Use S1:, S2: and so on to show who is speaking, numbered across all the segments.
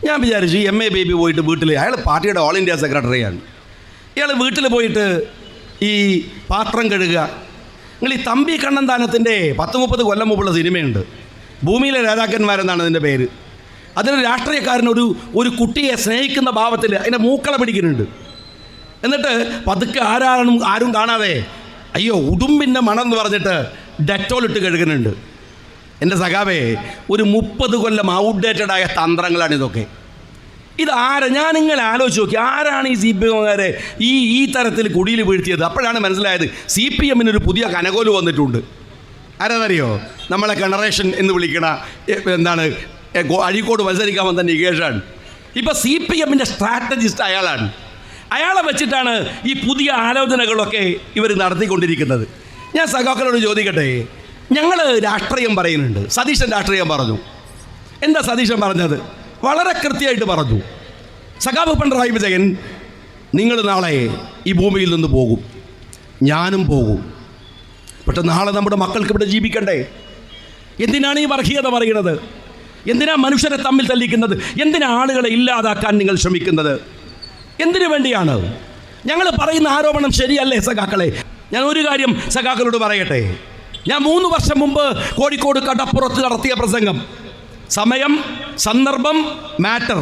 S1: ഞാൻ വിചാരിച്ചു ഈ MA ബേബി പോയിട്ട് വീട്ടിൽ, അയാൾ പാർട്ടിയുടെ ഓൾ ഇന്ത്യ സെക്രട്ടറിയാണ്, ഇയാൾ വീട്ടിൽ പോയിട്ട് ഈ പാത്രം കഴുകുക. നിങ്ങൾ ഈ തമ്പി കണ്ണന്താനത്തിൻ്റെ 10-30 കൊല്ലം മുമ്പുള്ള സിനിമയുണ്ട്, ഭൂമിയിലെ രാജാക്കന്മാരെന്നാണ് അതിൻ്റെ പേര്. അതിലൊരു രാഷ്ട്രീയക്കാരൻ ഒരു കുട്ടിയെ സ്നേഹിക്കുന്ന ഭാവത്തിൽ അതിൻ്റെ മൂക്കള പിടിക്കുന്നുണ്ട്. എന്നിട്ട് പതുക്കെ ആരും കാണാതെ അയ്യോ ഉടുമ്പിൻ്റെ മണം എന്ന് പറഞ്ഞിട്ട് ഡെറ്റോൾ ഇട്ട് കഴുകുന്നുണ്ട്. എൻ്റെ സഖാവേ, ഒരു 30 കൊല്ലം ഔട്ട്ഡേറ്റഡായ തന്ത്രങ്ങളാണ് ഇതൊക്കെ. ഞാനിങ്ങനെ ആലോചിച്ച് നോക്കി, ആരാണ് ഈ CPM-കാരെ ഈ തരത്തിൽ കുടിയിൽ വീഴ്ത്തിയത്? അപ്പോഴാണ് മനസ്സിലായത് CPM-ന് പുതിയ കനകോല് വന്നിട്ടുണ്ട്. ആരാന്നറിയോ? നമ്മളെ ജനറേഷൻ എന്ന് വിളിക്കണ അഴീക്കോട് മത്സരിക്കാൻ വന്ന നികേഷാണ്. ഇപ്പോൾ CPM-ന്റെ സ്ട്രാറ്റജിസ്റ്റ് അയാളാണ്. അയാളെ വെച്ചിട്ടാണ് ഈ പുതിയ ആലോചനകളൊക്കെ ഇവർ നടത്തിക്കൊണ്ടിരിക്കുന്നത്. ഞാൻ സഖാക്കളോട് ചോദിക്കട്ടെ, ഞങ്ങൾ രാഷ്ട്രീയം പറയുന്നുണ്ട്, സതീശൻ രാഷ്ട്രീയം പറഞ്ഞു. എന്താ സതീശൻ പറഞ്ഞത്? വളരെ കൃത്യമായിട്ട് പറഞ്ഞു. സഖാവ് പിണറായി വിജയൻ, നിങ്ങൾ നാളെ ഈ ഭൂമിയിൽ നിന്ന് പോകും, ഞാനും പോകും. പക്ഷെ നാളെ നമ്മുടെ മക്കൾക്ക് ഇവിടെ ജീവിക്കണ്ടേ? എന്തിനാണ് ഈ വർഗീയത പറയുന്നത്? എന്തിനാ മനുഷ്യരെ തമ്മിൽ തല്ലിക്കുന്നത്? എന്തിനാ ആളുകളെ ഇല്ലാതാക്കാൻ നിങ്ങൾ ശ്രമിക്കുന്നത്? എന്തിനു വേണ്ടിയാണ്? ഞങ്ങൾ പറയുന്ന ആരോപണം ശരിയല്ലേ സഖാക്കളെ? ഞാൻ ഒരു കാര്യം സഖാക്കളോട് പറയട്ടെ. ഞാൻ 3 വർഷം മുമ്പ് കോഴിക്കോട് കടപ്പുറത്ത് നടത്തിയ പ്രസംഗം, സമയം, സന്ദർഭം, മാറ്റർ.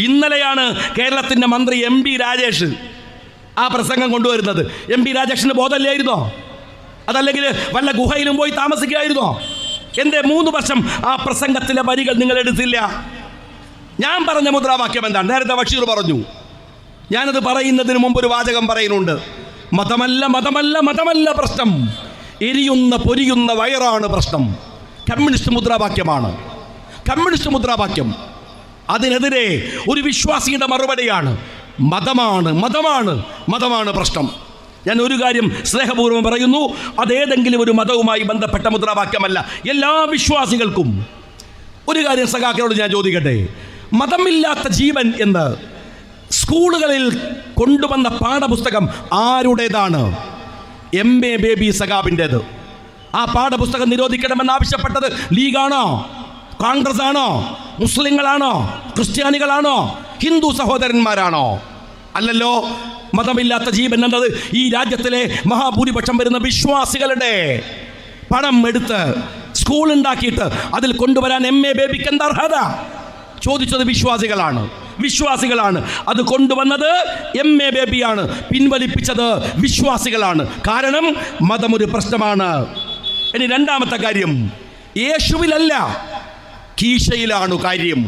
S1: ഇന്നലെയാണ് കേരളത്തിൻ്റെ മന്ത്രി MB രാജേഷ് ആ പ്രസംഗം കൊണ്ടുവരുന്നത്. MB രാജേഷിന് ബോധമില്ലായിരുന്നോ? അതല്ലെങ്കിൽ വല്ല ഗുഹയിലും പോയി താമസിക്കുകയായിരുന്നോ? എൻ്റെ 3 വർഷം ആ പ്രസംഗത്തിലെ വരികൾ നിങ്ങൾ എടുത്തില്ല. ഞാൻ പറഞ്ഞ മുദ്രാവാക്യം എന്താണ്? നേരത്തെ ബഷീർ പറഞ്ഞു. ഞാനത് പറയുന്നതിന് മുമ്പ് ഒരു വാചകം പറയുന്നുണ്ട്. മതമല്ല മതമല്ല മതമല്ല പ്രശ്നം, എരിയുന്ന പൊരിയുന്ന വയറാണ് പ്രശ്നം. കമ്മ്യൂണിസ്റ്റ് മുദ്രാവാക്യമാണ്. കമ്മ്യൂണിസ്റ്റ് മുദ്രാവാക്യം. അതിനെതിരെ ഒരു വിശ്വാസിയുടെ മറുപടിയാണ് മതമാണ് മതമാണ് മതമാണ് പ്രശ്നം. ഞാൻ ഒരു കാര്യം സ്നേഹപൂർവ്വം പറയുന്നു, അതേതെങ്കിലും ഒരു മതവുമായി ബന്ധപ്പെട്ട മുദ്രാവാക്യമല്ല. എല്ലാ വിശ്വാസികൾക്കും ഒരു കാര്യം സഖാക്കളോട് ഞാൻ ചോദിക്കട്ടെ, മതമില്ലാത്ത ജീവൻ എന്ന് സ്കൂളുകളിൽ കൊണ്ടുവന്ന പാഠപുസ്തകം ആരുടേതാണ്? MA ബേബി സഖാബിൻ്റേത്. ആ പാഠപുസ്തകം നിരോധിക്കണമെന്ന് ആവശ്യപ്പെട്ടത് ലീഗാണോ, കോൺഗ്രസ് ആണോ, മുസ്ലിങ്ങളാണോ, ക്രിസ്ത്യാനികളാണോ, ഹിന്ദു സഹോദരന്മാരാണോ? അല്ലല്ലോ. മതമില്ലാത്ത ജീവൻ എന്നത് ഈ രാജ്യത്തിലെ മഹാഭൂരിപക്ഷം വരുന്ന വിശ്വാസികളുടെ പണം എടുത്ത് സ്കൂൾ ഉണ്ടാക്കിയിട്ട് അതിൽ കൊണ്ടുവരാൻ MA ബേബിക്ക് എന്താ അർഹത? ചോദിച്ചത് വിശ്വാസികളാണ്. അത് കൊണ്ടുവന്നത് MA ബേബിയാണ്, പിൻവലിപ്പിച്ചത് വിശ്വാസികളാണ്. കാരണം മതമൊരു പ്രശ്നമാണ്. ഇനി രണ്ടാമത്തെ കാര്യം, യേശുവിലല്ല കീശയിലാണ് കാര്യം.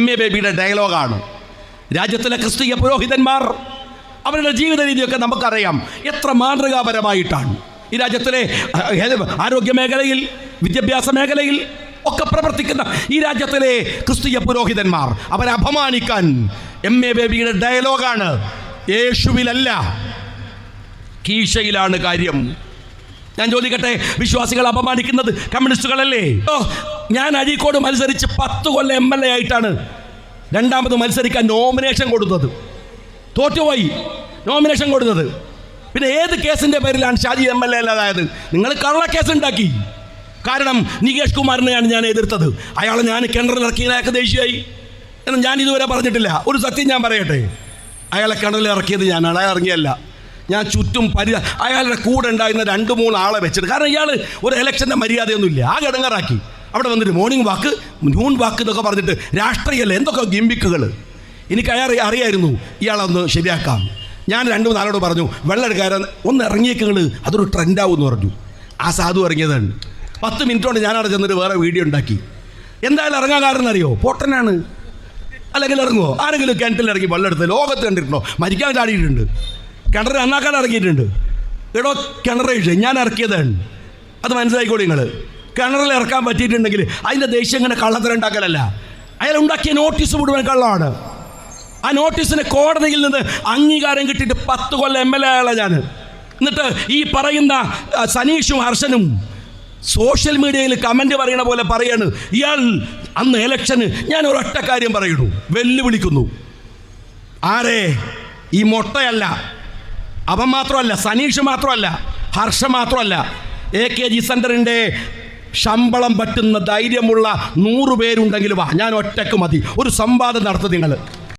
S1: MA ബേബിയുടെ ഡയലോഗാണ്. രാജ്യത്തിലെ ക്രിസ്തീയ പുരോഹിതന്മാർ, അവരുടെ ജീവിത രീതിയൊക്കെ നമുക്കറിയാം എത്ര മാതൃകാപരമായിട്ടാണ് ഈ രാജ്യത്തിലെ ആരോഗ്യ മേഖലയിൽ, വിദ്യാഭ്യാസ മേഖലയിൽ ഒക്കെ പ്രവർത്തിക്കുന്ന ഈ രാജ്യത്തിലെ ക്രിസ്തീയ പുരോഹിതന്മാർ. അവരെ അപമാനിക്കാൻ MA ബേബിയുടെ ഡയലോഗാണ് യേശുവിലല്ല കീശയിലാണ് കാര്യം. ഞാൻ ചോദിക്കട്ടെ, വിശ്വാസികൾ അപമാനിക്കുന്നത് കമ്മ്യൂണിസ്റ്റുകളല്ലേ? ഞാൻ അഴീക്കോട് മത്സരിച്ച് 10 കൊല്ലം MLA ആയിട്ടാണ് രണ്ടാമത് മത്സരിക്കാൻ നോമിനേഷൻ കൊടുത്തത്. തോറ്റുപോയി നോമിനേഷൻ കൊടുത്തത്. പിന്നെ ഏത് കേസിൻ്റെ പേരിലാണ് ഷാജി MLA അല്ലാതായത്? നിങ്ങൾ കള്ളക്കേസ് ഉണ്ടാക്കി. കാരണം നികേഷ് കുമാറിനെയാണ് ഞാൻ എതിർത്തത്. അയാളെ ഞാൻ കിണറിലിറക്കി, അയാൾക്ക് ദേഷ്യമായി എന്ന് ഞാൻ ഇതുവരെ പറഞ്ഞിട്ടില്ല. ഒരു സത്യം ഞാൻ പറയട്ടെ, അയാളെ കിണറിലിറക്കിയത് ഞാനാണ്, അയാൾ ഇറങ്ങിയല്ല. ഞാൻ ചുറ്റും അയാളുടെ കൂടെ ഉണ്ടായിരുന്ന 2-3 ആളെ വെച്ചിട്ട്, കാരണം ഇയാൾ ഒരു ഇലക്ഷൻ്റെ മര്യാദയൊന്നുമില്ല, ആ ഘടങ്ങറാക്കി അവിടെ വന്നിട്ട് മോർണിംഗ് വാക്ക്, നൂൺ വാക്ക് എന്നൊക്കെ പറഞ്ഞിട്ട് രാഷ്ട്രീയമല്ല, എന്തൊക്കെ ഗിമ്പിക്കുകൾ. എനിക്ക് അറിയായിരുന്നു ഇയാളൊന്ന് ശരിയാക്കാം. ഞാൻ 2-3 ആളോട് പറഞ്ഞു, വെള്ളം എടുക്കാരൻ ഒന്ന് ഇറങ്ങിയേക്കുകൾ, അതൊരു ട്രെൻഡാവും എന്ന് പറഞ്ഞു. ആ സാധു ഇറങ്ങിയതാണ്. 10 മിനിറ്റ് കൊണ്ട് ഞാനവിടെ ചെന്നിട്ട് വേറെ വീഡിയോ ഉണ്ടാക്കി. എന്തായാലും ഇറങ്ങാൻ കാരണം അറിയോ? പൊട്ടനാണ്. അല്ലെങ്കിൽ ഇറങ്ങുമോ? ആരെങ്കിലും കിണറ്റിൽ ഇറങ്ങി വെള്ളം എടുത്ത് ലോകത്ത് കണ്ടിട്ടുണ്ടോ? മരിക്കാൻ ചാടിയിട്ടുണ്ട്, കിണർ നന്നാക്കാൻ ഇറങ്ങിയിട്ടുണ്ട്. എടോ, കിണറ് ഞാൻ ഇറക്കിയതാണ്, അത് മനസ്സിലായിക്കോളൂ നിങ്ങൾ. കിണറിൽ ഇറക്കാൻ പറ്റിയിട്ടുണ്ടെങ്കിൽ അതിൻ്റെ ദേഷ്യം ഇങ്ങനെ കള്ളത്തരം ഉണ്ടാക്കലല്ല. അയാൾ ഉണ്ടാക്കിയ നോട്ടീസ് മുഴുവൻ കള്ളമാണ്. ആ നോട്ടീസിന് കോടതിയിൽ നിന്ന് അംഗീകാരം കിട്ടിയിട്ട് 10 കൊല്ലം MLA ആളാണ് ഞാൻ. എന്നിട്ട് ഈ പറയുന്ന സനീഷും ഹർഷനും സോഷ്യൽ മീഡിയയിൽ കമൻറ്റ് പറയണ പോലെ പറയാണ്, ഇയാൾ അന്ന് ഇലക്ഷന്, ഞാൻ ഒരൊറ്റ കാര്യം പറയുന്നു, വെല്ലുവിളിക്കുന്നു. ആരെ? ഈ മൊട്ടയല്ല, അവൻ മാത്രമല്ല, സനീഷ് മാത്രമല്ല, ഹർഷ മാത്രമല്ല, AKG സെൻറ്ററിൻ്റെ ശമ്പളം പറ്റുന്ന ധൈര്യമുള്ള 100 പേരുണ്ടെങ്കിൽ വാ, ഞാൻ ഒറ്റക്ക് മതി. ഒരു സംവാദം നടത്തും നിങ്ങൾ.